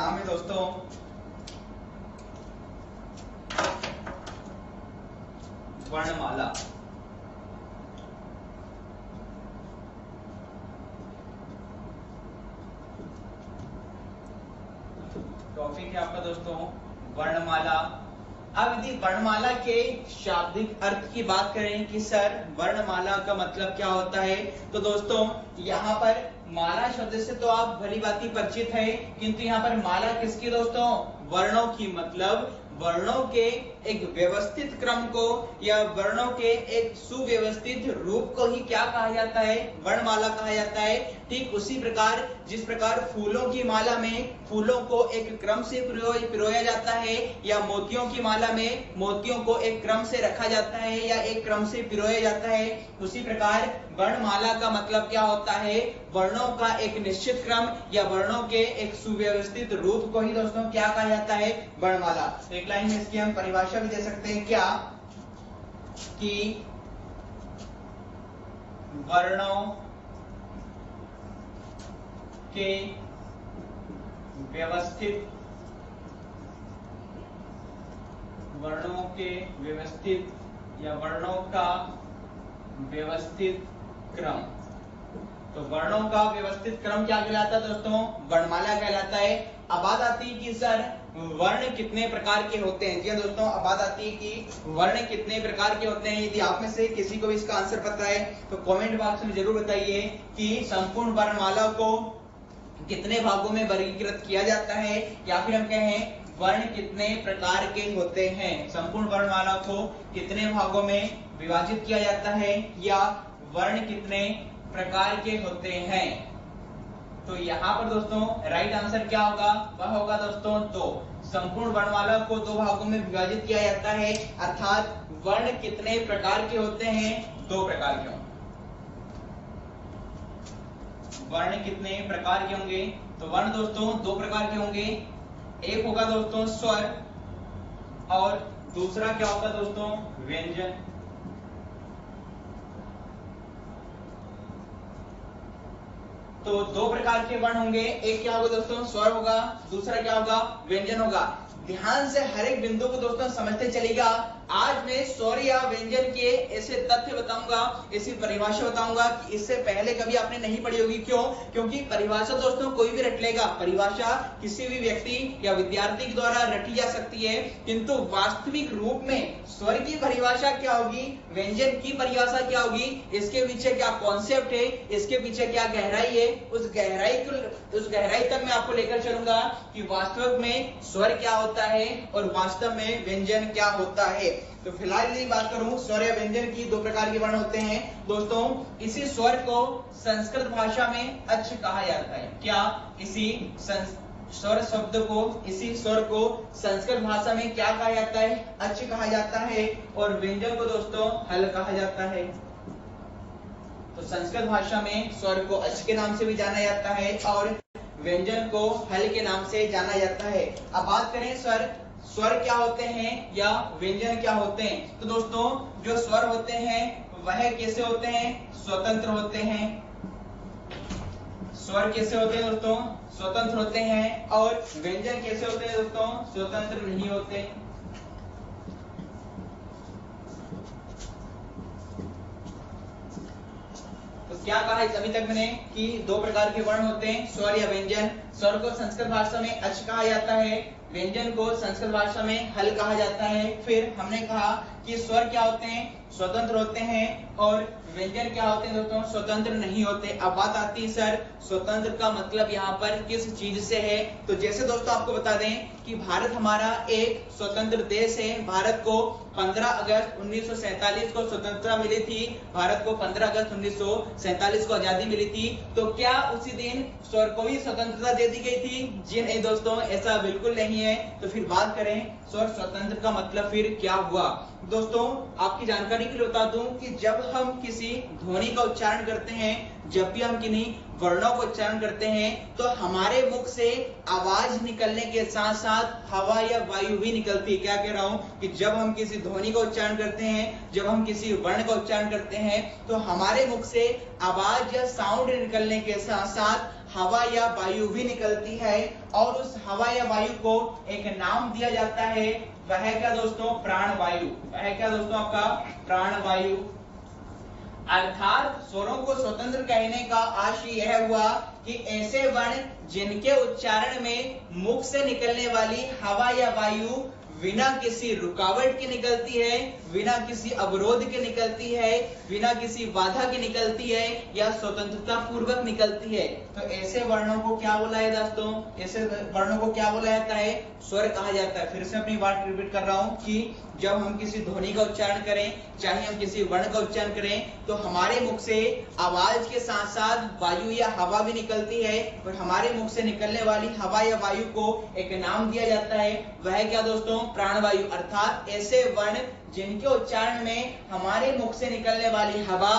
नाम है दोस्तों वर्णमाला। टॉपिक है आपका दोस्तों वर्णमाला। अब यदि वर्णमाला के शाब्दिक अर्थ की बात करें कि सर वर्णमाला का मतलब क्या होता है, तो दोस्तों यहाँ पर माला शब्द से तो आप भली भांति परिचित है, किंतु यहाँ पर माला किसकी दोस्तों? वर्णों की। मतलब वर्णों के एक व्यवस्थित क्रम को या वर्णों के एक सुव्यवस्थित रूप को ही क्या कहा जाता है? वर्णमाला कहा जाता है। ठीक उसी प्रकार जिस प्रकार फूलों की माला में फूलों को एक क्रम से पिरोया जाता है, या मोतियों की माला में मोतियों को एक क्रम से रखा जाता है या एक क्रम से पिरोया जाता है, उसी प्रकार वर्णमाला का मतलब क्या होता है? वर्णों का एक निश्चित क्रम या वर्णों के एक सुव्यवस्थित रूप को ही दोस्तों क्या कहा जाता है? वर्णमाला। तो एक लाइन में इसकी हम परिभाषा भी दे सकते हैं क्या कि वर्णों के व्यवस्थित या वर्णों का व्यवस्थित क्रम। तो वर्णों का व्यवस्थित क्रम क्या कहलाता है दोस्तों? वर्णमाला कहलाता है। अब बात आती है कि सर वर्ण कितने प्रकार के होते हैं? जी हाँ दोस्तों, अब बात आती है कि वर्ण कितने प्रकार के होते हैं। यदि आप में से किसी को भी इसका आंसर पता है तो कमेंट बॉक्स में जरूर बताइए कि संपूर्ण वर्णमाला को कितने भागों में वर्गीकृत किया जाता है, या फिर हम कहें वर्ण कितने प्रकार के होते हैं। संपूर्ण वर्णमाला को कितने भागों में विभाजित किया जाता है, या वर्ण कितने प्रकार के होते हैं। तो यहाँ पर दोस्तों राइट आंसर क्या होगा? वह होगा दोस्तों दो। संपूर्ण वर्णमाला को दो भागों में विभाजित किया जाता है, अर्थात वर्ण कितने प्रकार के होते हैं? दो प्रकार के होंगे। वर्ण कितने प्रकार के होंगे? तो वर्ण दोस्तों दो प्रकार के होंगे। एक होगा दोस्तों स्वर और दूसरा क्या होगा दोस्तों? व्यंजन। तो दो प्रकार के वर्ण होंगे, एक क्या होगा दोस्तों? स्वर होगा, दूसरा क्या होगा? व्यंजन होगा। ध्यान से हर एक बिंदु को दोस्तों समझते चलिएगा। आज मैं स्वर या व्यंजन के ऐसे तथ्य बताऊंगा, ऐसी परिभाषा बताऊंगा कि इससे पहले कभी आपने नहीं पढ़ी होगी। क्यों? क्योंकि परिभाषा दोस्तों कोई भी रट लेगा। परिभाषा किसी भी व्यक्ति या विद्यार्थी के द्वारा रटी जा सकती है, किंतु वास्तविक रूप में स्वर की परिभाषा क्या होगी, व्यंजन की परिभाषा क्या होगी, इसके पीछे क्या कॉन्सेप्ट है, इसके पीछे क्या गहराई है, उस गहराई तक मैं आपको लेकर चलूंगा कि वास्तव में स्वर क्या होता है और वास्तव में व्यंजन क्या होता है। तो फिलहाल यदि बात करूं स्वर या व्यंजन की, दो प्रकार के वर्ण होते हैं दोस्तों। इसी स्वर को संस्कृत भाषा में अच् कहा जाता है। क्या? इसी स्वर शब्द को, इसी स्वर को संस्कृत भाषा में क्या कहा जाता है? अच् कहा जाता है। और व्यंजन को दोस्तों हल कहा जाता है। तो संस्कृत भाषा में स्वर को अच् के नाम से भी जाना जाता है और व्यंजन को हल के नाम से जाना जाता है। अब बात करें स्वर क्या होते हैं या व्यंजन क्या होते हैं। तो दोस्तों जो स्वर होते हैं वह कैसे होते हैं? स्वतंत्र होते हैं। स्वर कैसे होते हैं दोस्तों? स्वतंत्र होते हैं। और व्यंजन कैसे होते हैं दोस्तों? स्वतंत्र नहीं होते। तो क्या कहा अभी तक मैंने कि दो प्रकार के वर्ण होते हैं, स्वर या व्यंजन। स्वर को संस्कृत भाषा में अच् कहा जाता है, व्यंजन को संस्कृत भाषा में हल कहा जाता है। फिर हमने कहा कि स्वर क्या होते हैं? स्वतंत्र होते हैं। और व्यंजन क्या होते हैं दोस्तों? स्वतंत्र नहीं होते। अब बात आती है सर स्वतंत्र का मतलब यहाँ पर किस चीज से है। तो जैसे दोस्तों आपको बता दें कि भारत हमारा एक स्वतंत्र देश है। भारत को 15 अगस्त 1947 को स्वतंत्रता मिली थी। भारत को 15 अगस्त 1947 को आजादी मिली थी। तो क्या उसी दिन स्वर को भी स्वतंत्रता दे दी गई थी? जी नहीं दोस्तों, ऐसा बिल्कुल नहीं है। तो फिर बात करें स्वर स्वतंत्र का मतलब फिर क्या हुआ। दोस्तों आपकी जानकारी के लिए बता दूं कि जब हम किसी ध्वनि का उच्चारण करते हैं, जब भी हम किन्हीं वर्णों का उच्चारण करते हैं, तो हमारे मुख से आवाज निकलने के साथ साथ हवा या वायु भी निकलती है। क्या कह रहा हूं कि जब हम किसी ध्वनि का उच्चारण करते हैं, जब हम किसी वर्ण का उच्चारण करते हैं, तो हमारे मुख से आवाज या साउंड निकलने के साथ साथ हवा या वायु भी निकलती है और उस हवा या वायु को एक नाम दिया जाता है, वह क्या दोस्तों, प्राण वायु। वह क्या दोस्तों, आपका प्राण वायु। अर्थात स्वरों को स्वतंत्र कहने का आशय यह हुआ कि ऐसे वर्ण जिनके उच्चारण में मुख से निकलने वाली हवा या वायु बिना किसी रुकावट के निकलती है, बिना किसी अवरोध के निकलती है, बिना किसी बाधा के निकलती है या स्वतंत्रता पूर्वक निकलती है, तो ऐसे वर्णों को क्या बोला है दोस्तों, ऐसे वर्णों को क्या बोला जाता है, स्वर कहा जाता है। फिर से अपनी बात रिपीट कर रहा हूं कि जब हम किसी ध्वनि का उच्चारण करें, चाहे हम किसी वर्ण का उच्चारण करें, तो हमारे मुख से आवाज के साथ साथ वायु या हवा भी निकलती है और हमारे मुख से निकलने वाली हवा या वायु को एक नाम दिया जाता है, वह क्या दोस्तों, प्राणवायु। अर्थात ऐसे वर्ण जिनके उच्चारण में हमारे मुख से निकलने वाली हवा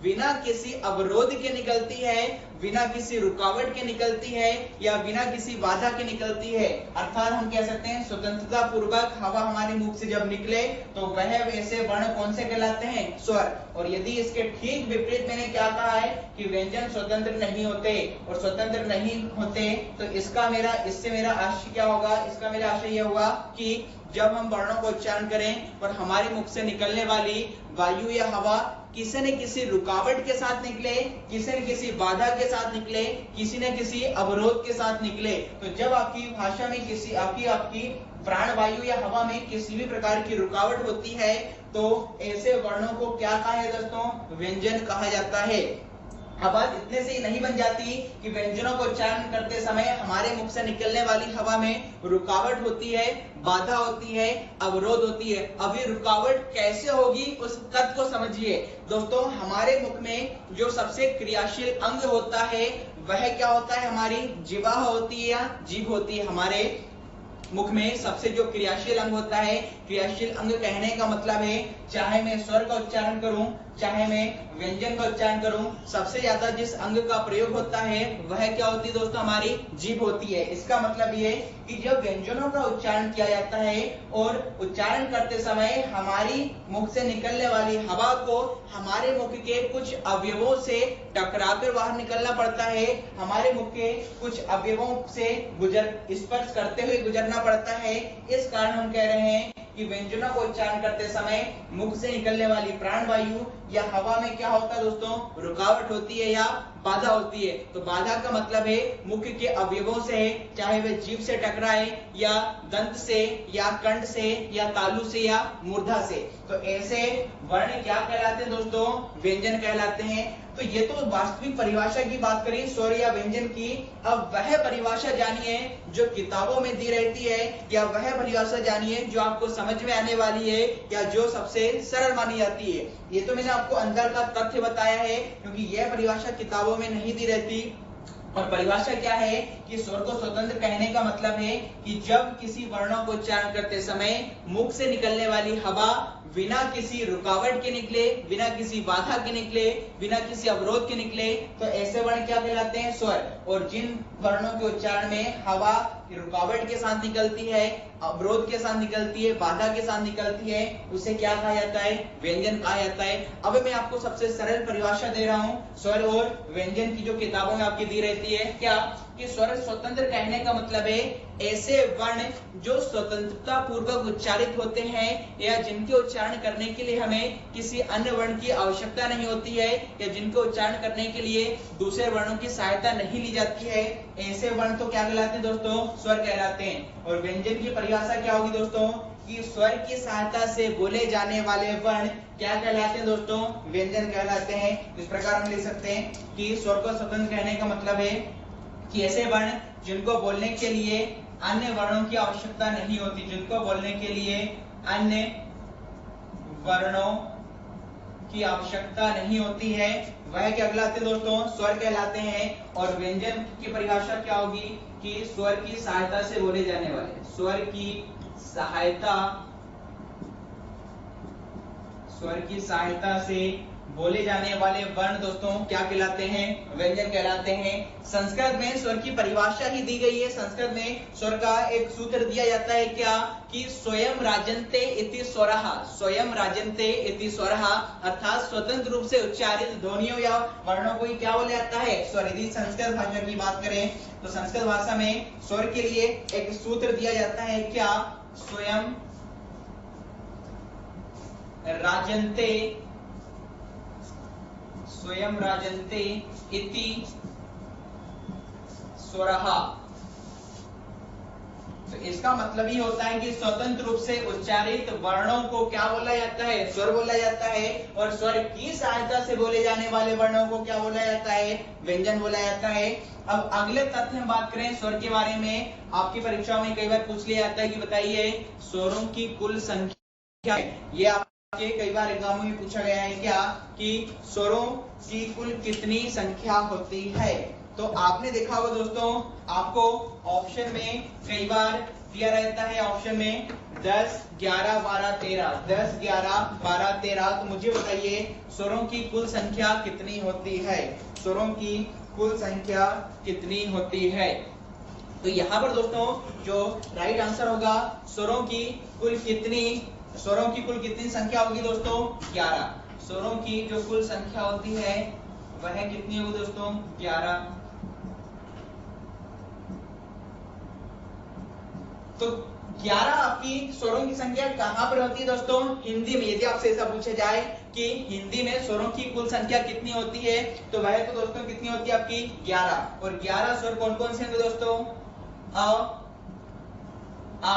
बिना किसी अवरोध के निकलती है, बिना किसी रुकावट के निकलती है या बिना किसी बाधा के निकलती है। अर्थात हम कह सकते हैं स्वतंत्रता पूर्वक हवा हमारे मुख से जब निकले तो वह ऐसे वर्ण कौन से कहलाते हैं, स्वर। और यदि इसके ठीक विपरीत मैंने क्या कहा है कि व्यंजन स्वतंत्र नहीं होते और स्वतंत्र नहीं होते, तो इससे मेरा आशय क्या होगा, इसका मेरा आशय यह हुआ कि जब हम वर्णों को उच्चारण करें और हमारे मुख से निकलने वाली वायु या हवा किसी न किसी रुकावट के साथ निकले, किसी न किसी बाधा के साथ निकले, किसी न किसी अवरोध के साथ निकले, तो जब आपकी भाषा में किसी आपकी प्राण वायु या हवा में किसी भी प्रकार की रुकावट होती है, तो ऐसे वर्णों को क्या कहा है दोस्तों, व्यंजन कहा जाता है। अब बात इतने से ही नहीं बन जाती कि व्यंजनों को उच्चारण करते समय हमारे मुख से निकलने वाली हवा में रुकावट होती है, बाधा होती है, अवरोध होती है। अभी रुकावट कैसे होगी उस तथ्य को समझिए दोस्तों। हमारे मुख में जो सबसे क्रियाशील अंग होता है वह क्या होता है, हमारी जिह्वा होती है या जीभ होती है। हमारे मुख में सबसे जो क्रियाशील अंग होता है, क्रियाशील अंग कहने का मतलब है चाहे मैं स्वर का उच्चारण करूं, चाहे मैं व्यंजन का उच्चारण करूं, सबसे ज्यादा जिस अंग का प्रयोग होता है वह क्या होती है दोस्तों, हमारी जीभ होती है। इसका मतलब ये कि जब व्यंजनों का उच्चारण किया जाता है और उच्चारण करते समय हमारी मुख से निकलने वाली हवा को हमारे मुख के कुछ अवयवों से टकराकर बाहर निकलना पड़ता है, हमारे मुख के कुछ अवयवों से स्पर्श करते हुए गुजरना पड़ता है। इस कारण हम कह रहे हैं कि व्यंजनों को उच्चारण करते समय मुख से निकलने वाली प्राण वायु या हवा में क्या होता है दोस्तों, रुकावट होती है या बाधा होती है। तो बाधा का मतलब है मुख के अवयवों से, चाहे वे जीभ से टकराए या दंत से या कंठ से या तालु से या मूर्धा से। तो ऐसे वर्ण क्या कहलाते हैं दोस्तों, व्यंजन कहलाते हैं। तो ये तो वास्तविक परिभाषा की बात करें स्वर या व्यंजन की। अब वह परिभाषा जानिए जो किताबों में दी रहती है, या वह परिभाषा जानिए जो आपको समझ में आने वाली है या जो सबसे सरल मानी जाती है। ये तो मैंने आपको अंदर का तथ्य बताया है, क्योंकि यह परिभाषा किताबों में नहीं दी रहती। और परिभाषा क्या है कि स्वर को स्वतंत्र कहने का मतलब है कि जब किसी वर्णों को उच्चारण करते समय मुख से निकलने वाली हवा बिना किसी रुकावट के निकले, बिना किसी बाधा के निकले, बिना किसी अवरोध के निकले, तो ऐसे वर्ण क्या कहलाते हैं, स्वर। और जिन वर्णों के उच्चारण में हवा रुकावट के साथ निकलती है, अवरोध के साथ निकलती है, बाधा के साथ निकलती है, उसे क्या कहा जाता है, व्यंजन कहा जाता है। अब मैं आपको सबसे सरल परिभाषा दे रहा हूं स्वर और व्यंजन की, जो किताबों में आपकी दी रहती है। क्या कि स्वर स्वतंत्र कहने का मतलब है ऐसे वर्ण जो स्वतंत्रता पूर्वक उच्चारित होते हैं या जिनके उच्चारण करने के लिए हमें किसी अन्य वर्ण की आवश्यकता नहीं होती है, या जिनके उच्चारण करने के लिए दूसरे वर्णों की सहायता नहीं ली जाती है, ऐसे वर्ण तो क्या कहलाते हैं दोस्तों, स्वर कहलाते हैं। और व्यंजन की परिभाषा क्या होगी दोस्तों, कि स्वर की सहायता से बोले जाने वाले वर्ण क्या कहलाते हैं दोस्तों, व्यंजन कहलाते हैं। इस प्रकार हम लिख सकते हैं कि स्वर को स्वतंत्र कहने का मतलब है कि ऐसे वर्ण जिनको बोलने के लिए अन्य वर्णों की आवश्यकता नहीं होती, जिनको बोलने के लिए अन्य वर्णों की आवश्यकता नहीं होती है, वह क्या कहलाते हैं दोस्तों, स्वर कहलाते हैं। और व्यंजन की परिभाषा क्या होगी कि स्वर की सहायता से बोले जाने वाले, स्वर की सहायता से बोले जाने वाले वर्ण दोस्तों क्या कहलाते हैं? व्यंजन कहलाते हैं। संस्कृत में स्वर की परिभाषा ही दी गई है। संस्कृत में स्वर का एक सूत्र दिया जाता है क्या कि स्वयं राजन्ते इति स्वरः, स्वयं राजन्ते इति स्वरः, अर्थात स्वतंत्र रूप से उच्चारित ध्वनियों या वर्णों को ही क्या बोला जाता है? स्वर। यदि संस्कृत भाषा की बात करें तो संस्कृत भाषा में स्वर के लिए एक सूत्र दिया जाता है क्या? स्वयं राजन्ते, स्वयं राजन्ते इति स्वरः। तो इसका मतलब ही होता है कि स्वतंत्र रूप से उच्चारित वर्णों को क्या बोला जाता है? स्वर बोला जाता है। और स्वर की सहायता से बोले जाने वाले वर्णों को क्या बोला जाता है? व्यंजन बोला जाता है। अब अगले तथ्य हम बात करें स्वर के बारे में। आपकी परीक्षाओं में कई बार पूछ लिया जाता है कि बताइए स्वरों की कुल संख्या है। ये आपके कई बार एग्जामों में पूछा गया है क्या कि स्वरों की कुल कितनी संख्या होती है? तो आपने देखा होगा दोस्तों, आपको ऑप्शन में कई बार दिया रहता है, ऑप्शन में 10, 11, 12, 13, 10, 11, 12, 13। तो मुझे बताइए स्वरों की कुल संख्या कितनी होती है? स्वरों की कुल संख्या कितनी होती है? तो यहाँ पर दोस्तों जो राइट आंसर होगा, स्वरों की कुल कितनी संख्या होगी दोस्तों? 11। स्वरों की जो कुल संख्या होती है वह कितनी होगी दोस्तों? 11। तो 11 आपकी स्वरों की संख्या कहां पर होती है दोस्तों? हिंदी में। यदि आपसे ऐसा पूछा जाए कि हिंदी में स्वरों की कुल संख्या कितनी होती है तो वह तो दोस्तों कितनी होती है आपकी? 11। और 11 स्वर कौन कौन से होंगे दोस्तों? अ, आ,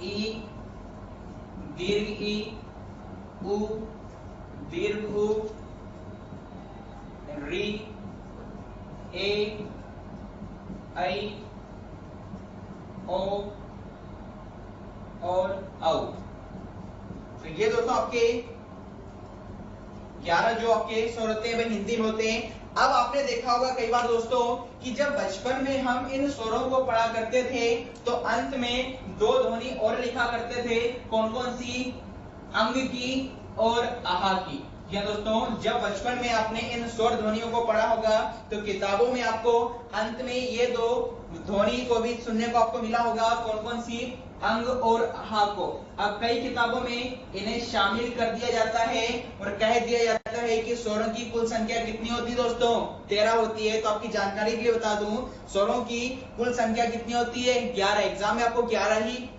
ई, दीर्घ ई, उ, दीर्घ उ, री, ए, ऐ, ओ और औ। तो ये दोस्तों आपके 11 जो आपके स्वर होते हैं वह हिंदी में होते हैं। अब आपने देखा होगा कई बार दोस्तों कि जब बचपन में हम इन स्वरों को पढ़ा करते थे तो अंत में दो ध्वनि और लिखा करते थे। कौन कौन सी? अंग की और आहा की। या दोस्तों जब बचपन में आपने इन स्वर ध्वनियों को पढ़ा होगा तो किताबों में आपको अंत में ये दो ध्वनि को भी सुनने को आपको मिला होगा। कौन कौन सी? अंग और हा को। अब कई किताबों में इन्हें शामिल कर दिया जाता है और कह दिया जाता है कि स्वरों की कुल संख्या कितनी होती है दोस्तों? 13 होती है। तो आपकी जानकारी के लिए बता दूं, स्वरों की कुल संख्या कितनी होती है? 11। एग्जाम में आपको 11 ही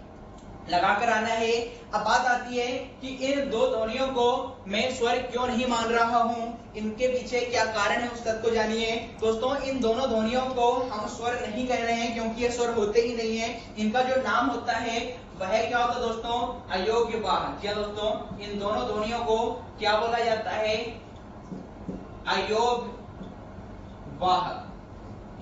लगाकर आना है। अब बात आती है कि इन दो ध्वनियों को मैं स्वर क्यों नहीं मान रहा हूं, इनके पीछे क्या कारण है उस तथ्य को जानिए। दोस्तों इन दोनों ध्वनियों को हम स्वर नहीं कह रहे हैं क्योंकि ये स्वर होते ही नहीं है। इनका जो नाम होता है वह क्या होता है दोस्तों? अयोग्य वाह। क्या दोस्तों इन दोनों ध्वनियों को क्या बोला जाता है? अयोग्य वाह।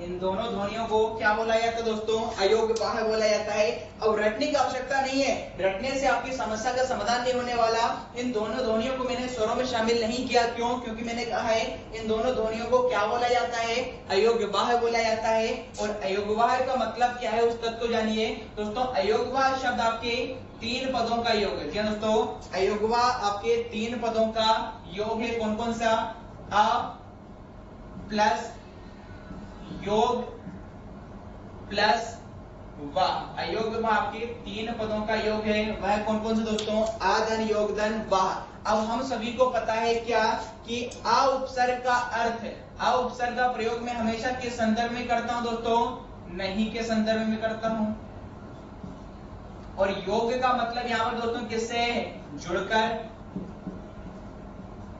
इन दोनों ध्वनियों को क्या बोला जाता है दोस्तों? अयोग्य वाह बोला जाता है। अब रटने की आवश्यकता नहीं है, रटने से आपकी समस्या का समाधान नहीं होने वाला। इन दोनों ध्वनियों को मैंने स्वरों में शामिल नहीं किया। क्यों? क्योंकि मैंने कहा है इन दोनों ध्वनियों को क्या बोला जाता है? अयोग्य वाह बोला जाता है। और अयोग्य वाह का मतलब क्या है उस तत्व को जानिए। दोस्तों अयोग्य वाह शब्द आपके 3 पदों का योग है। क्या दोस्तों? अयोग्य वाह आपके 3 पदों का योग है। कौन कौन सा? अ प्लस योग प्लस वाह। अयोग्य वाह आपके 3 पदों का योग है। वह कौन कौन से दोस्तों? आ धन योग धन वाह। अब हम सभी को पता है क्या कि आ उपसर्ग का अर्थ, आ उपसर्ग का प्रयोग मैं हमेशा किस संदर्भ में करता हूं दोस्तों? नहीं के संदर्भ में करता हूं। और योग का मतलब यहाँ पर दोस्तों किससे? जुड़कर।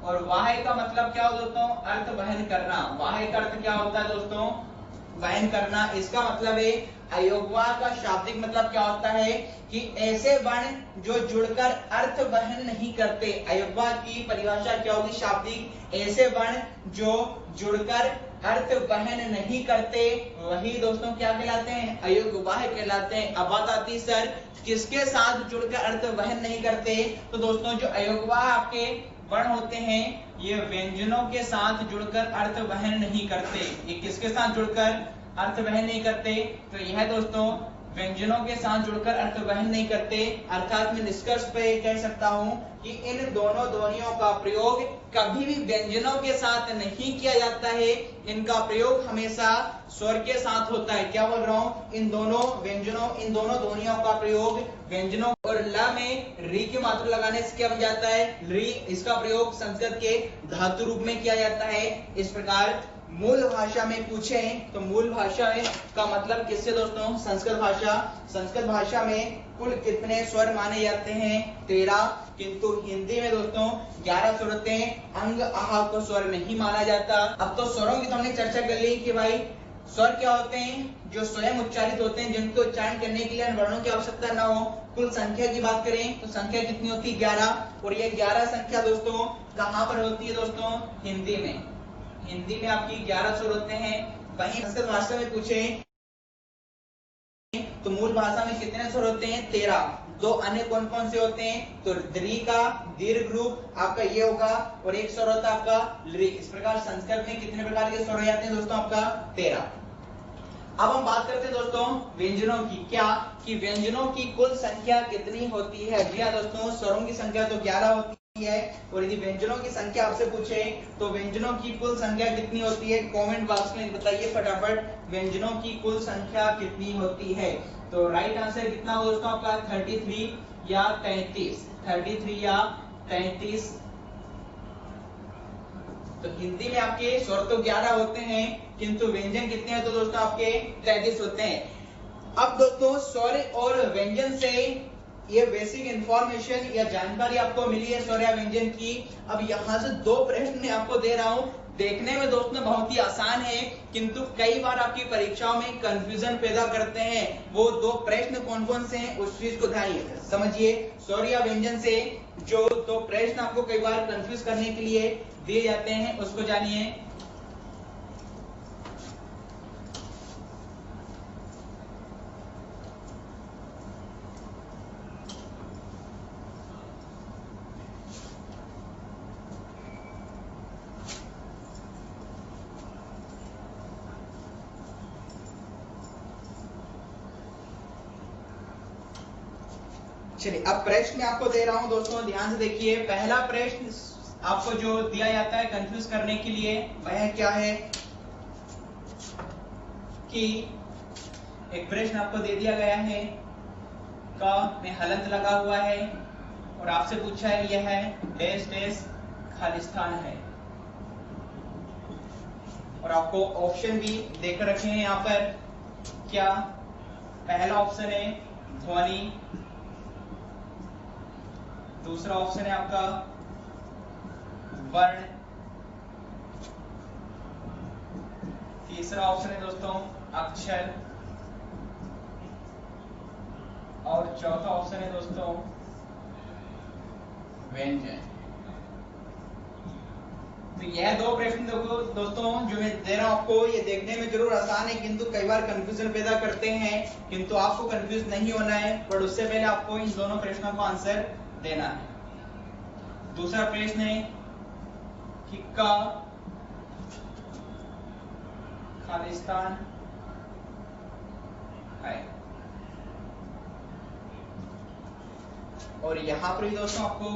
और वाह का मतलब क्या हो दोस्तों? अर्थ वहन करना। वाह का अर्थ क्या होता है दोस्तों? वहन करना। इसका मतलब है अयोग्यवा का शाब्दिक मतलब क्या होता है कि ऐसे वर्ण जो जुड़कर अर्थ वहन नहीं करते। अयोग्यवा की परिभाषा क्या होगी शाब्दिक? ऐसे वर्ण जो जुड़कर अर्थ वहन नहीं करते वही दोस्तों क्या कहलाते हैं? अयोग्यवा कहलाते हैं। अब बात आती है सर किसके साथ जुड़कर अर्थ वहन नहीं करते? तो दोस्तों जो अयोग्यवा आपके वर्ण होते हैं ये व्यंजनों के साथ जुड़कर अर्थ वहन नहीं करते। ये किसके साथ जुड़कर अर्थ वहन नहीं करते? तो यह दोस्तों व्यंजनों के साथ जुड़कर अर्थ वहन नहीं करते। अर्थात मैं निष्कर्ष पे कह सकता हूं कि इन दोनों ध्वनियों का प्रयोग कभी भी व्यंजनों के साथ नहीं किया जाता है। इनका प्रयोग हमेशा स्वर के साथ होता है। क्या बोल रहा हूं? इन दोनों ध्वनियों का प्रयोग व्यंजनों और ल में री की मात्रा लगाने से क्या बन जाता है? री। इसका प्रयोग संस्कृत के धातु रूप में किया जाता है। इस प्रकार मूल भाषा में पूछें तो मूल भाषा का मतलब किससे दोस्तों? संस्कृत भाषा में कुल कितने स्वर माने जाते हैं? 13। किंतु हिंदी में दोस्तों 11 स्वर होते हैं। अंग आह को स्वर नहीं माना जाता। अब तो स्वरों की तो हमने चर्चा कर ली कि भाई स्वर क्या होते हैं? जो स्वयं उच्चारित होते हैं, जिनको उच्चारण करने के लिए वर्णों की आवश्यकता ना हो। कुल संख्या की बात करें तो संख्या कितनी होती है? 11। और ये 11 संख्या दोस्तों कहां पर होती है दोस्तों? हिंदी में। हिंदी में आपकी 11 स्वर होते हैं। वहीं संस्कृत भाषा में पूछे तो मूल भाषा में कितने स्वर होते हैं? 13। दो अन्य कौन कौन से होते हैं? तो द्री का दीर्घ रूप आपका ये होगा और एक स्वर होता है आपका लृ। इस प्रकार संस्कृत में कितने प्रकार के स्वर हो जाते हैं दोस्तों? आपका 13। अब हम बात करते हैं दोस्तों व्यंजनों की। क्या कि व्यंजनों की कुल संख्या कितनी होती है? जी हाँ दोस्तों, स्वरों की संख्या तो 11 होती है और यदि व्यंजनों की संख्या आपसे पूछे तो व्यंजनों की कुल संख्या कितनी होती है? कमेंट बॉक्स में बताइए फटाफट, व्यंजनों की कुल संख्या कितनी होती है? तो राइट आंसर कितना होगा दोस्तों आपका? 33 या 33। 33 या 33। तो हिंदी में आपके स्वर तो 11 होते हैं किंतु व्यंजन कितने हैं? तो दोस्तों आपके 33 होते हैं। अब दोस्तों स्वर और व्यंजन से ये बेसिक इंफॉर्मेशन या जानकारी आपको मिली है स्वर या व्यंजन की। अब यहाँ से दो प्रश्न मैं आपको दे रहा हूँ। देखने में दोस्तों बहुत ही आसान है किंतु कई बार आपकी परीक्षाओं में कंफ्यूजन पैदा करते हैं। वो दो प्रश्न कौन कौन से हैं उस चीज को ध्यान समझिए। स्वर या व्यंजन से जो दो प्रश्न आपको कई बार कंफ्यूज करने के लिए दिए जाते हैं उसको जानिए। चलिए अब प्रश्न मैं आपको दे रहा हूं दोस्तों, ध्यान से देखिए। पहला प्रश्न आपको जो दिया जाता है कंफ्यूज करने के लिए वह क्या है कि एक प्रश्न आपको दे दिया गया है का में हलंत लगा हुआ है और आपसे पूछा है यह है डैश डैश खालिस्तान है और आपको ऑप्शन भी देकर रखे हैं यहाँ पर। क्या पहला ऑप्शन है ध्वनि, दूसरा ऑप्शन है आपका वर्ण, तीसरा ऑप्शन है दोस्तों अक्षर और चौथा ऑप्शन है दोस्तों व्यंजन। तो यह दो प्रश्न देखो दोस्तों जो मैं दे रहा हूं आपको, ये देखने में जरूर आसान है किंतु कई बार कंफ्यूजन पैदा करते हैं। किंतु आपको कंफ्यूज नहीं होना है, पर उससे पहले आपको इन दोनों प्रश्नों का आंसर देना है। दूसरा प्रश्न है कि का खालिस्तान है और यहाँ पर भी दोस्तों आपको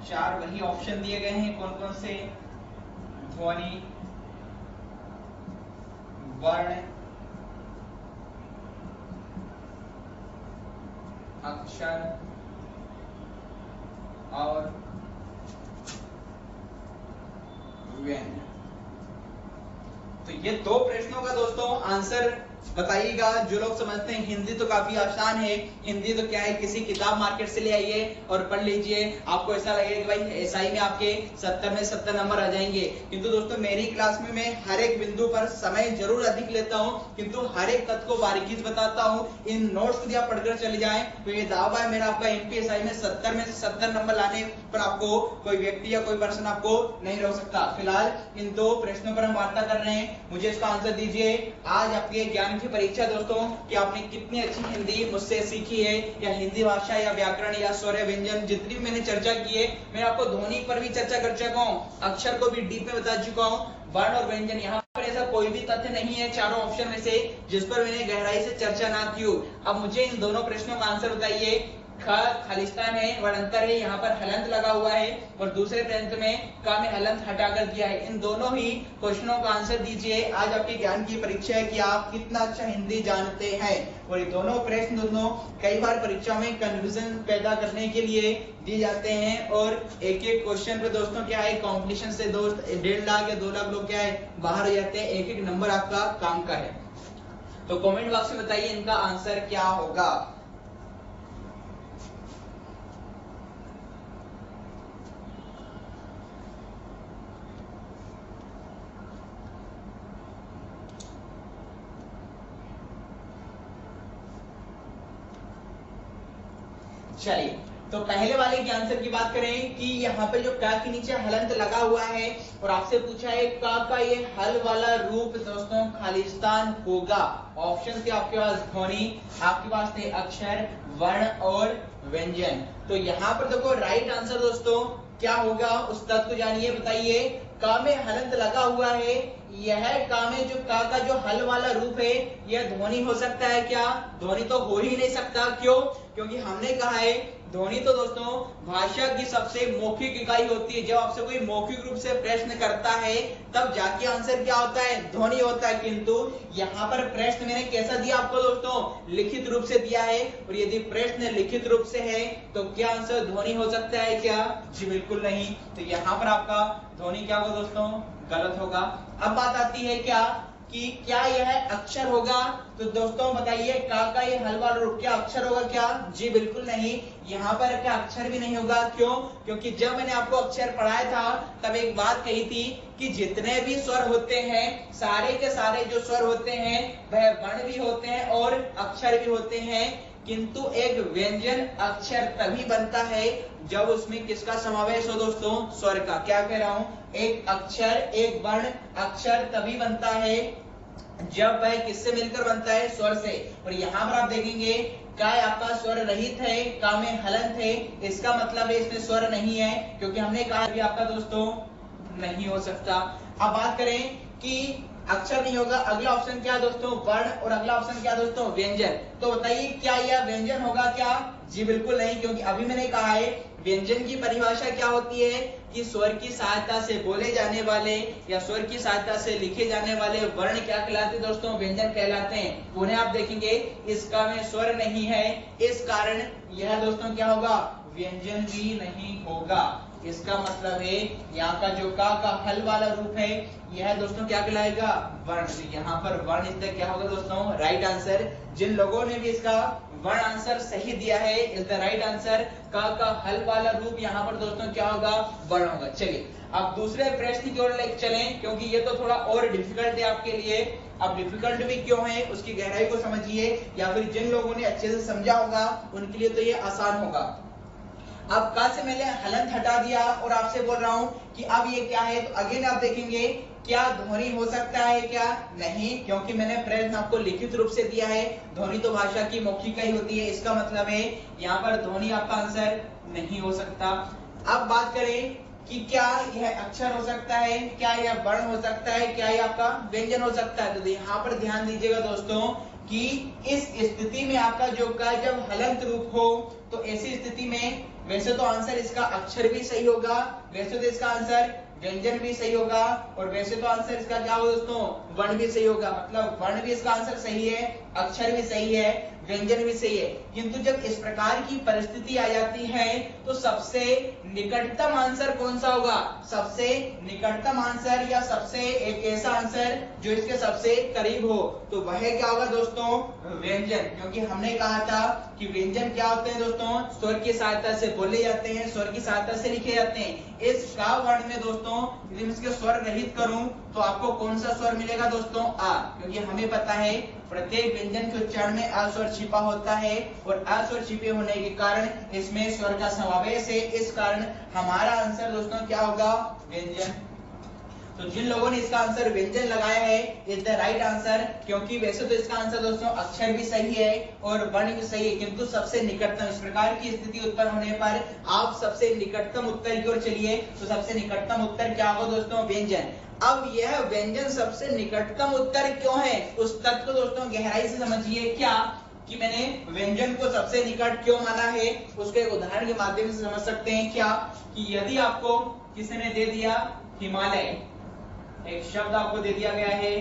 चार वही ऑप्शन दिए गए हैं। कौन कौन से? ध्वनि, वर्ण, अक्षर और व्यंजन। तो ये दो प्रश्नों का दोस्तों आंसर बताइएगा। जो लोग समझते हैं हिंदी तो काफी आसान है, हिंदी तो क्या है किसी किताब मार्केट से ले आइए और पढ़ लीजिए, आपको ऐसा लगेगा कि भाई एसआई में आपके 70 में 70 नंबर आ जाएंगे। किंतु दोस्तों मेरी क्लास में मैं हर एक बिंदु पर समय जरूर अधिक लेता हूँ किंतु हर एक तत्व को बारीकी से बताता हूँ। इन नोट्स यदि आप पढ़कर चले जाएं तो ये दावा है मेरा आपका एमपीएसआई में 70 में से 70 नंबर लाने पर आपको कोई व्यक्ति या कोई पर्सन आपको नहीं रोक सकता। फिलहाल इन दो प्रश्नों पर हम वार्ता कर रहे हैं, मुझे इसका आंसर दीजिए। आज आपके ज्ञान ज्ञान की परीक्षा दोस्तों कि आपने कितनी अच्छी हिंदी मुझसे सीखी है, या हिंदी भाषा या व्याकरण या स्वर व्यंजन जितनी भी मैंने चर्चा की है। मैं आपको ध्वनि पर भी चर्चा कर चुका हूँ, अक्षर को भी डीप में बता चुका हूँ, वर्ण और व्यंजन। यहाँ पर ऐसा कोई भी तथ्य नहीं है चारों ऑप्शन में से जिस पर मैंने गहराई से चर्चा ना की हो। अब मुझे इन दोनों प्रश्नों का आंसर बताइए। ख खालिस्तान है, वर्णांतर है, यहाँ पर हलंत लगा हुआ है, और दूसरे प्रश्न में का में हलंत हटा कर दिया है। इन दोनों ही क्वेश्चनों का आंसर दीजिए। आज आपकी ज्ञान की परीक्षा है कि आप कितना अच्छा हिंदी जानते हैं। और ये दोनों प्रश्न दोनों कई बार परीक्षा में कंफ्यूजन पैदा करने के लिए दिए जाते हैं, और एक एक क्वेश्चन पे दोस्तों क्या है, कॉम्पिटिशन से दोस्त 1.5 लाख या 2 लाख लोग क्या है बाहर हो जाते हैं। एक एक नंबर आपका काम का है। तो कमेंट बॉक्स में बताइए इनका आंसर क्या होगा। चलिए, तो पहले वाले के आंसर की बात करें कि यहाँ पे जो का के नीचे हलंत लगा हुआ है, और आपसे पूछा है का ये हल वाला रूप दोस्तों खालिस्तान होगा। ऑप्शन थे आपके पास ध्वनि, आपके पास थे अक्षर, वर्ण और व्यंजन। तो यहाँ पर देखो राइट आंसर दोस्तों क्या होगा, उस तत्व को जानिए। बताइए, का में हलंत लगा हुआ है, यह का में जो का जो हल वाला रूप है यह ध्वनि हो सकता है क्या? ध्वनि तो हो ही नहीं सकता। क्यों? क्योंकि हमने कहा है ध्वनि तो दोस्तों भाषा की सबसे मौखिक इकाई होती है। जब आपसे कोई मौखिक रूप से प्रश्न करता है तब जाके आंसर क्या होता है, ध्वनि होता है। किंतु यहाँ पर प्रश्न मैंने कैसा दिया आपको दोस्तों, लिखित रूप से दिया है, और यदि प्रश्न लिखित रूप से है तो क्या आंसर ध्वनि हो सकता है क्या? जी बिल्कुल नहीं। तो यहाँ पर आपका ध्वनि क्या होगा दोस्तों, गलत होगा। अब बात आती है क्या कि क्या यह अक्षर होगा? तो दोस्तों बताइए, का ये हल वाला रूप क्या अक्षर होगा क्या? जी बिल्कुल नहीं। यहाँ पर क्या अक्षर भी नहीं होगा। क्यों? क्योंकि जब मैंने आपको अक्षर पढ़ाया था तब एक बात कही थी कि जितने भी स्वर होते हैं सारे के सारे जो स्वर होते हैं वह वर्ण भी होते हैं और अक्षर भी होते हैं, किंतु एक व्यंजन अक्षर तभी बनता है जब उसमें किसका समावेश हो दोस्तों, स्वर का। क्या कह रहा हूं, एक अक्षर एक वर्ण अक्षर तभी बनता है जब वह किससे मिलकर बनता है, स्वर से। और यहाँ पर आप देखेंगे का आपका स्वर रहित है, का में हलंत है, इसका मतलब है इसमें स्वर नहीं है, क्योंकि हमने कहा कि आपका दोस्तों नहीं हो सकता। अब बात करें कि अक्षर नहीं होगा, अगला ऑप्शन क्या दोस्तों, वर्ण, और अगला ऑप्शन क्या दोस्तों, व्यंजन। तो बताइए क्या यह व्यंजन होगा क्या? जी बिल्कुल नहीं, क्योंकि अभी मैंने कहा है व्यंजन की परिभाषा क्या होती है कि स्वर की सहायता से बोले जाने वाले या स्वर की सहायता से लिखे जाने वाले वर्ण क्या कहलाते हैं दोस्तों, व्यंजन कहलाते हैं। उन्हें आप देखेंगे इसका में स्वर नहीं है, इस कारण यह दोस्तों क्या होगा, व्यंजन भी नहीं होगा। इसका मतलब है यहाँ का जो का हल वाला रूप है यह दोस्तों क्या कहलाएगा, वर्ण। यहाँ पर वर्ण इसका क्या होगा दोस्तों, राइट आंसर। जिन लोगों ने भी इसका वर्ण आंसर सही दिया है इज द राइट आंसर। का हल वाला रूप यहाँ पर दोस्तों क्या होगा, वर्ण होगा। चलिए अब दूसरे प्रश्न की ओर लेकर चलें, क्योंकि ये तो थोड़ा और डिफिकल्ट है आपके लिए। अब डिफिकल्ट भी क्यों है उसकी गहराई को समझिए, या फिर जिन लोगों ने अच्छे से समझा होगा उनके लिए तो ये आसान होगा। अब का से मैंने हलंत हटा दिया और आपसे बोल रहा हूं कि अब ये क्या है, तो अगेन आप देखेंगे क्या ध्वनि हो सकता है क्या? नहीं, क्योंकि मैंने प्रश्न आपको लिखित रूप से दिया है। ध्वनि तो भाषा की मौखिक ही होती है, इसका मतलब है यहाँ पर ध्वनि आपका आंसर नहीं हो सकता। अब बात करें कि क्या यह अक्षर हो सकता है, क्या यह वर्ण हो सकता है, क्या यह आपका व्यंजन हो सकता है? तो यहाँ पर ध्यान दीजिएगा दोस्तों कि इस स्थिति में आपका जो का जब हलंत रूप हो तो ऐसी स्थिति में वैसे तो आंसर इसका अक्षर भी सही होगा, वैसे तो इसका आंसर व्यंजन भी सही होगा, और वैसे तो आंसर इसका क्या होगा दोस्तों, वर्ण भी सही होगा। मतलब वर्ण भी इसका आंसर सही है, अक्षर भी सही है, व्यंजन भी सही है। किंतु जब इस प्रकार की परिस्थिति आ जाती है तो सबसे निकटतम आंसर कौन सा होगा? सबसे निकटतम आंसर या सबसे एक ऐसा आंसर जो इसके सबसे करीब हो, तो वह क्या होगा दोस्तों, व्यंजन। क्योंकि हमने कहा था कि व्यंजन क्या होते हैं दोस्तों, स्वर की सहायता से बोले जाते हैं, स्वर की सहायता से लिखे जाते हैं। इस का वर्ण में दोस्तों यदि मैं इसके स्वर रहित करूं तो आपको कौन सा स्वर मिलेगा दोस्तों, आ। क्योंकि हमें पता है प्रत्येक व्यंजन के उच्चारण में अ स्वर छिपा होता है, और अ स्वर छिपे होने के कारण इसमें स्वर का समावेश है, इस कारण हमारा आंसर दोस्तों क्या होगा, व्यंजन। तो जिन लोगों ने इसका आंसर व्यंजन लगाया है इज द राइट आंसर, क्योंकि वैसे तो इसका आंसर दोस्तों अक्षर भी सही है और वर्ण भी सही है, किंतु सबसे निकटतम इस प्रकार की स्थिति उत्पन्न होने पर आप सबसे निकटतम उत्तर की ओर चलिए। तो सबसे निकटतम उत्तर क्या होगा दोस्तों? व्यंजन। अब यह व्यंजन सबसे निकटतम उत्तर क्यों है, उस तथ्य को दोस्तों गहराई से समझिए। क्या कि मैंने व्यंजन को सबसे निकट क्यों माना है, उसके एक उदाहरण के माध्यम से समझ सकते हैं। क्या कि यदि आपको किसी ने दे दिया हिमालय, एक शब्द आपको दे दिया गया है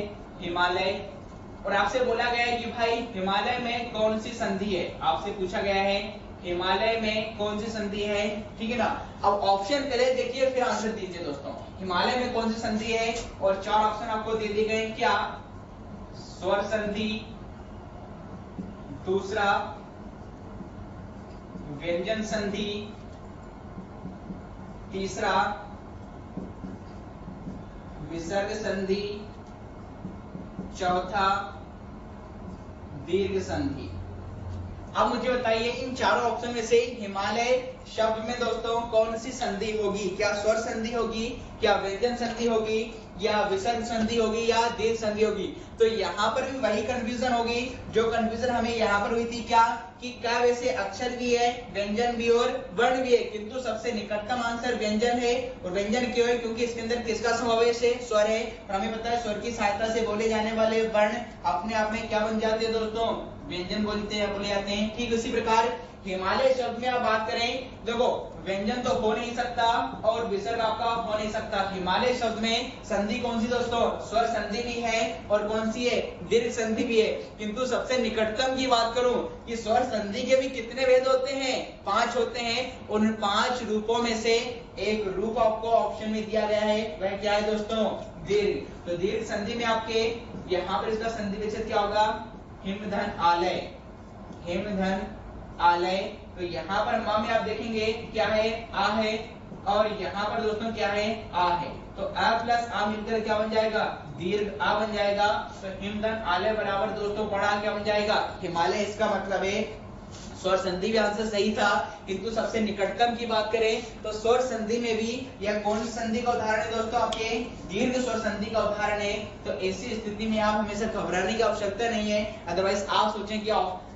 हिमालय, और आपसे बोला गया है कि भाई हिमालय में कौन सी संधि है, आपसे पूछा गया है हिमालय में कौन सी संधि है, ठीक है ना। अब ऑप्शन पहले देखिए फिर आंसर दीजिए दोस्तों। हिमालय में कौन सी संधि है, और चार ऑप्शन आपको दे दिए गए। क्या? स्वर संधि, दूसरा व्यंजन संधि, तीसरा विसर्ग संधि, चौथा दीर्घ संधि। अब मुझे बताइए इन चारों ऑप्शन में से हिमालय शब्द में दोस्तों कौन सी संधि होगी? क्या स्वर संधि होगी, क्या व्यंजन संधि होगी, या विसर्ग संधि होगी, या दीर्घ संधि होगी? तो यहाँ पर भी वही कंफ्यूजन होगी जो कंफ्यूजन हमें यहाँ पर हुई थी। क्या कि क्या वैसे अक्षर भी है, व्यंजन भी और वर्ण भी है, किंतु सबसे निकटतम आंसर व्यंजन है। और व्यंजन क्यों है? क्योंकि इसके अंदर किसका समावेश है? स्वर है, और हमें पता है स्वर की सहायता से बोले जाने वाले वर्ण अपने आप में क्या बन जाते हैं दोस्तों? व्यंजन बोलते हैं, बोले जाते हैं। ठीक उसी प्रकार हिमालय शब्द में आप बात करें, देखो व्यंजन तो हो नहीं सकता और विसर्ग आपका हो नहीं सकता। हिमालय शब्द में संधि कौन सी दोस्तों? स्वर संधि भी है और कौन सी है? दीर्घ संधि भी है। किंतु सबसे निकटतम की बात करूं कि स्वर संधि के भी कितने भेद होते हैं? 5 होते हैं। उन 5 रूपों में से एक रूप आपको ऑप्शन में दिया गया है, वह क्या है दोस्तों? दीर्घ। तो दीर्घ संधि में आपके यहाँ पर इसका संधि विच्छेद क्या होगा? हिमधन आलय, हिमधन आलय। तो यहाँ पर मां में आप देखेंगे क्या है? आ है, और यहाँ पर दोस्तों क्या है? आ है। तो आ प्लस आ मिलकर क्या बन जाएगा? दीर्घ आ बन जाएगा। तो हिमधन आलय बराबर दोस्तों बड़ा क्या बन जाएगा? हिमालय। इसका मतलब है स्वर संधि भी आंसर सही था, किंतु सबसे निकटतम की बात करें तो स्वर संधि में भी यह कौन सी संधि का उदाहरण है दोस्तों? आपके दीर्घ स्वर संधि का उदाहरण है। तो ऐसी स्थिति में आप हमेशा घबराने की आवश्यकता नहीं है। अदरवाइज आप सोचें कि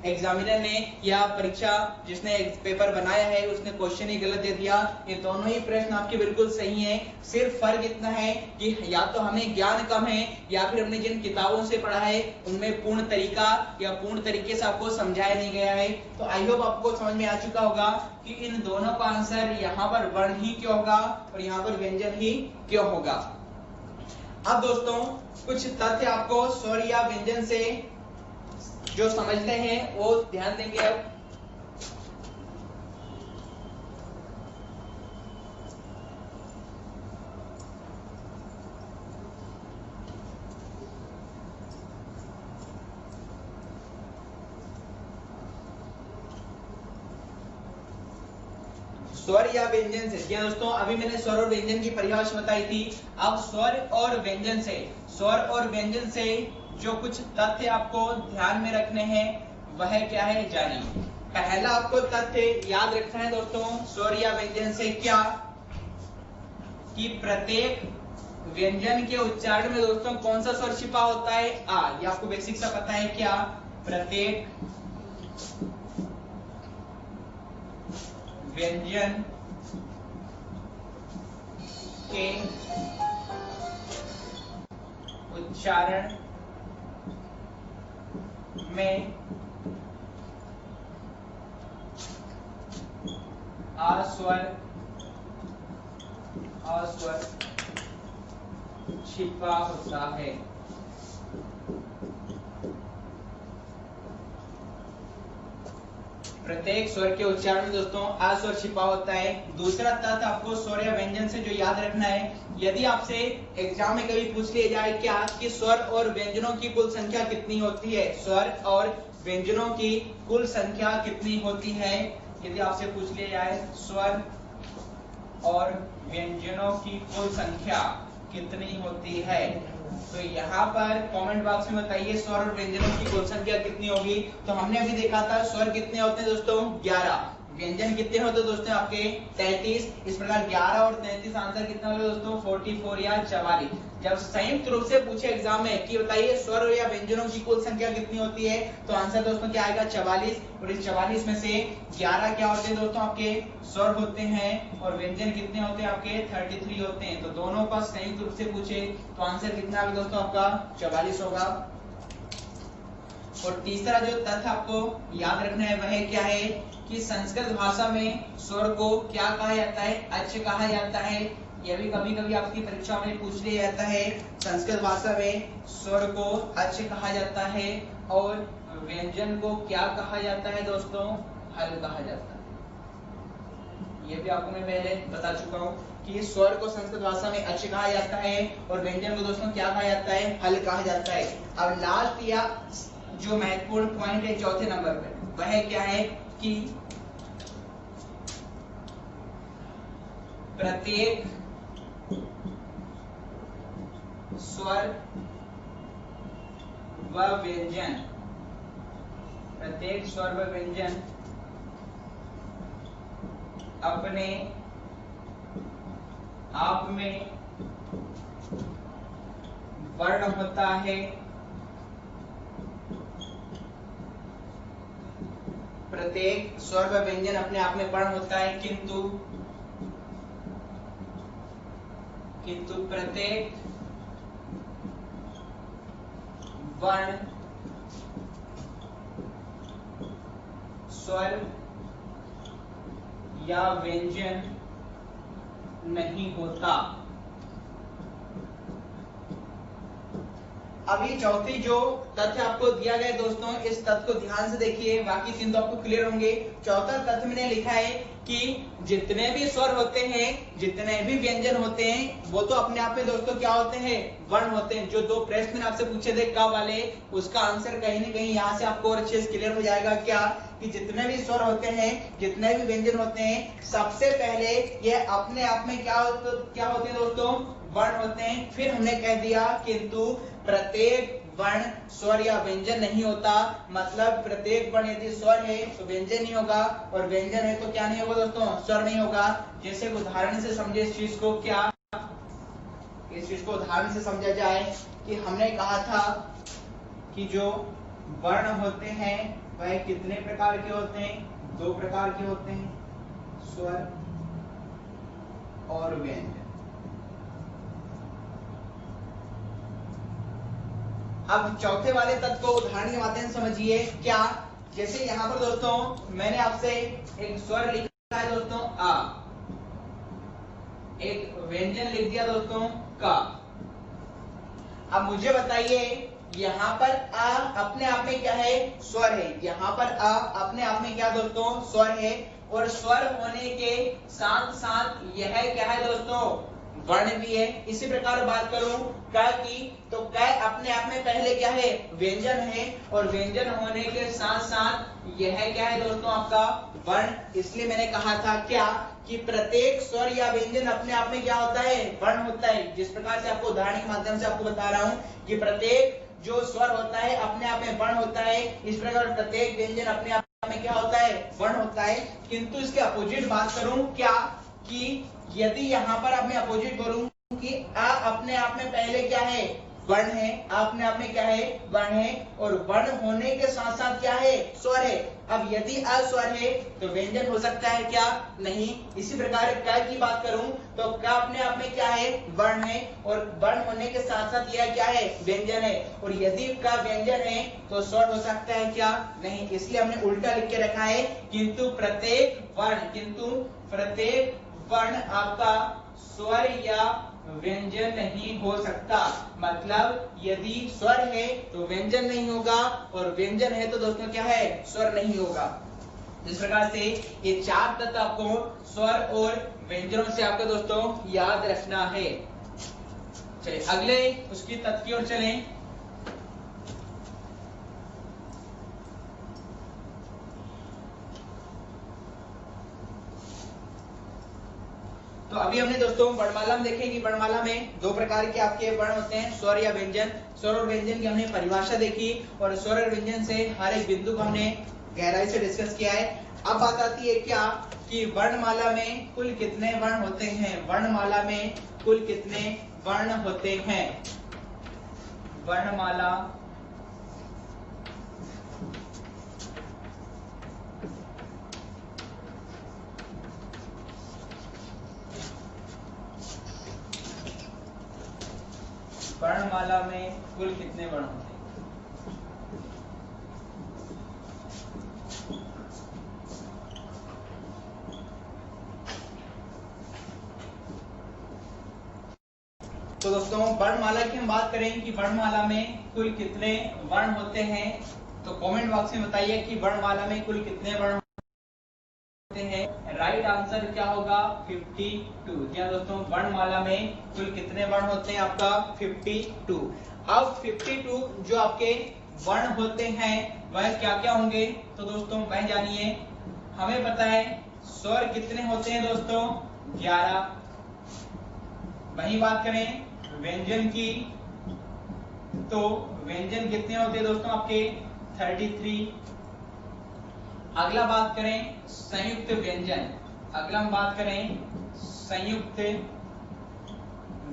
एग्जामिनर ने या परीक्षा जिसने पेपर बनाया है उसने क्वेश्चन ही गलत दे दिया। ये दोनों ही प्रश्न आपके बिल्कुल सही हैं। सिर्फ फर्क इतना है कि या तो हमें ज्ञान कम है, या फिर हमने जिन किताबों से पढ़ा है उनमें पूर्ण तरीका या पूर्ण तरीके से आपको समझाया नहीं गया है। तो आई होप आपको समझ में आ चुका होगा कि इन दोनों का आंसर यहाँ पर वर्ण ही क्यों होगा और यहाँ पर व्यंजन ही क्यों होगा। अब दोस्तों कुछ तथ्य आपको स्वर या व्यंजन से जो समझते हैं वो ध्यान देंगे। अब स्वर या व्यंजन से, जी दोस्तों अभी मैंने स्वर और व्यंजन की परिभाषा बताई थी। अब स्वर और व्यंजन से, स्वर और व्यंजन से जो कुछ तथ्य आपको ध्यान में रखने हैं वह क्या है जानिए। पहला आपको तथ्य याद रखना है दोस्तों स्वर या व्यंजन से, क्या कि प्रत्येक व्यंजन के उच्चारण में दोस्तों कौन सा स्वर छिपा होता है? आ। ये आपको बेसिक सा पता है। क्या प्रत्येक व्यंजन के उच्चारण में अस्वर छिपा होता है। प्रत्येक स्वर के उच्चारण में दोस्तों आ स्वर छिपा होता है। दूसरा तथ्य आपको स्वर या व्यंजन से जो याद रखना है, यदि आपसे एग्जाम में कभी पूछ लिया जाए क्या कि स्वर और व्यंजनों की कुल संख्या कितनी होती है, स्वर और व्यंजनों की कुल संख्या कितनी होती है, यदि आपसे पूछ लिया जाए स्वर और व्यंजनों की कुल संख्या कितनी होती है, तो यहाँ पर कमेंट बॉक्स में बताइए स्वर और व्यंजनों की कुल संख्या कितनी होगी। तो हमने अभी देखा था स्वर कितने होते हैं दोस्तों 11, व्यंजन कितने होते दोस्तों आपके 33। इस प्रकार 11 और 33 आंसर कितना होगा दोस्तों 44 या 44। जब संयुक्त रूप से पूछे एग्जाम में कि बताइए स्वर या व्यंजनों की कुल संख्या कितनी होती है, तो आंसर दोस्तों क्या आएगा 44। और इस 44 में से 11 क्या होते हैं दोस्तों आपके स्वर होते हैं और व्यंजन कितने होते हैं आपके 33 होते हैं। तो दोनों का संयुक्त रूप से पूछे तो आंसर कितना होगा दोस्तों आपका 44 होगा। और तीसरा जो तथ्य आपको याद रखना है वह क्या है कि संस्कृत भाषा में स्वर को क्या कहा जाता है, अच कहा जाता है। यह भी कभी कभी आपकी परीक्षा में पूछ लिया जाता है। संस्कृत भाषा में स्वर को अच कहा जाता है और व्यंजन को क्या कहा जाता है दोस्तों, हल कहा जाता है। यह भी आपको मैं पहले बता चुका हूँ कि स्वर को संस्कृत भाषा में अच कहा जाता है और व्यंजन को दोस्तों क्या कहा जाता है, हल कहा जाता है। अब लास्ट या जो महत्वपूर्ण पॉइंट है चौथे नंबर पे वह क्या है कि प्रत्येक स्वर व व्यंजन, प्रत्येक स्वर व व्यंजन अपने आप में वर्ण होता है। प्रत्येक स्वर व व्यंजन अपने आप में वर्ण होता है, किंतु प्रत्येक वर्ण स्वर या व्यंजन नहीं होता। अभी चौथी जो तथ्य आपको दिया गया दोस्तों, इस तथ्य को ध्यान से देखिए, बाकी तीन तो आपको क्लियर होंगे। चौथा तथ्य मैंने लिखा है कि जितने भी स्वर होते हैं, जितने भी व्यंजन होते हैं, वो तो अपने आप में दोस्तों क्या होते हैं, वर्ण होते हैं। जो दो प्रश्न मैंने आपसे पूछे थे क वाले, उसका आंसर कहीं ना कहीं यहाँ से आपको और अच्छे से क्लियर हो जाएगा। क्या कि जितने भी स्वर होते हैं, जितने भी व्यंजन होते हैं, सबसे पहले ये अपने आप में क्या होते हैं दोस्तों, वर्ण होते हैं। फिर हमने कह दिया किंतु प्रत्येक वर्ण स्वर या व्यंजन नहीं होता। मतलब प्रत्येक वर्ण यदि स्वर है तो व्यंजन नहीं होगा, और व्यंजन है तो क्या नहीं होगा दोस्तों, स्वर नहीं होगा। जैसे उदाहरण से समझे इस चीज को, क्या इस चीज को उदाहरण से समझा जाए कि हमने कहा था कि जो वर्ण होते हैं वह कितने प्रकार के होते हैं, दो प्रकार के होते हैं, स्वर और व्यंजन। अब चौथे वाले तत्व को उदाहरण के माध्यम से समझिए। क्या, जैसे यहाँ पर दोस्तों मैंने आपसे एक स्वर लिखा है दोस्तों आ, एक व्यंजन लिख दिया दोस्तों का। अब मुझे बताइए यहाँ पर आ अपने आप में क्या है, स्वर है। यहाँ पर आ अपने आप में क्या दोस्तों, स्वर है। और स्वर होने के साथ साथ यह क्या है दोस्तों, वर्ण भी है। इसी प्रकार बात करूं क की, तो क अपने आप में पहले क्या है, व्यंजन है। और व्यंजन होने के साथ साथ यह क्या है दोस्तों, आपका वर्ण। इसलिए मैंने कहा था क्या कि प्रत्येक स्वर या व्यंजन अपने आप में क्या होता है, वर्ण होता है। जिस प्रकार से आपको उदाहरण के माध्यम से आपको बता रहा हूं कि प्रत्येक जो स्वर होता है अपने आप में वर्ण होता है, इस प्रकार प्रत्येक व्यंजन अपने आप में क्या होता है, वर्ण होता है। किंतु इसके अपोजिट बात करूं क्या कि यदि यहाँ पर अब मैं अपोजिट बोलूं कि आ अपने आप में पहले क्या है, वर्ण है। आ अपने आप में क्या है, वर्ण है। और वर्ण होने के साथ साथ क्या है, स्वर है। अब यदि अस्वर है तो व्यंजन हो सकता है क्या, नहीं। इसी प्रकार क की बात करूं तो क अपने आप में क्या है, वर्ण है। और वर्ण होने के साथ साथ यह क्या है, व्यंजन है। और यदि क व्यंजन है तो स्वर हो सकता है क्या, नहीं। इसलिए हमने उल्टा लिख के रखा है किंतु प्रत्येक वर्ण आपका स्वर या व्यंजन नहीं हो सकता। मतलब यदि स्वर है तो व्यंजन नहीं होगा, और व्यंजन है तो दोस्तों क्या है, स्वर नहीं होगा। इस प्रकार से ये चार तत्व आपको स्वर और व्यंजनों से आपको दोस्तों याद रखना है। चलिए अगले उसकी तत्व की ओर चलें। तो अभी हमने दोस्तों वर्णमाला में देखे कि वर्णमाला में दो प्रकार के आपके वर्ण होते हैं, स्वर या व्यंजन। स्वर और व्यंजन की हमने परिभाषा देखी और स्वर और व्यंजन से हर एक बिंदु को हमने गहराई से डिस्कस किया है। अब बात आती है क्या कि वर्णमाला में कुल कितने वर्ण होते हैं। वर्णमाला में कुल कितने वर्ण होते हैं। वर्णमाला वर्णमाला में कुल कितने वर्ण होते हैं। तो दोस्तों वर्णमाला की हम बात करें कि वर्णमाला में कुल कितने वर्ण होते हैं, तो कमेंट बॉक्स में बताइए कि वर्णमाला में कुल कितने वर्ण होते हैं। राइट आंसर क्या होगा 52। जी हाँ दोस्तों, वर्णमाला में कुल कितने वर्ण होते हैं आपका 52। अब 52 जो आपके वर्ण होते हैं वह क्या क्या होंगे, तो दोस्तों वह जानिए। हमें पता है स्वर कितने होते हैं दोस्तों 11। वही बात करें व्यंजन की, तो व्यंजन कितने होते हैं दोस्तों आपके 33। अगला बात करें संयुक्त व्यंजन। अगला हम बात करें संयुक्त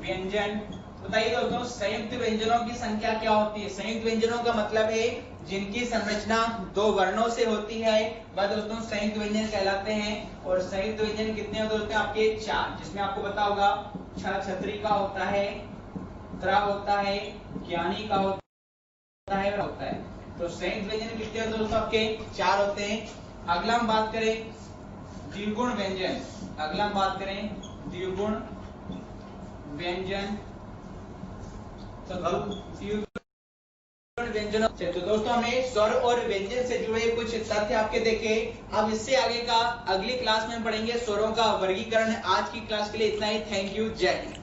व्यंजन। बताइए दोस्तों संयुक्त व्यंजनों की संख्या क्या होती है। संयुक्त व्यंजनों का मतलब है जिनकी संरचना दो वर्णों से होती है वह दोस्तों संयुक्त व्यंजन कहलाते हैं। और संयुक्त व्यंजन कितने होते हैं आपके 4, जिसमें आपको पता होगा छत्री का होता है, त्रा होता है, ज्ञानी का होता है। तो संयुक्त व्यंजन कितने होते हैं दोस्तों आपके 4 होते हैं। अगला हम बात करें द्विगुण व्यंजन। अगला हम बात करें द्विगुण व्यंजन। तो व्यंजनों से तो दोस्तों हमने स्वर और व्यंजन से जुड़े कुछ तथ्य आपके देखे। अब इससे आगे का अगली क्लास में पढ़ेंगे स्वरों का वर्गीकरण। आज की क्लास के लिए इतना ही। थैंक यू, जय हिंद।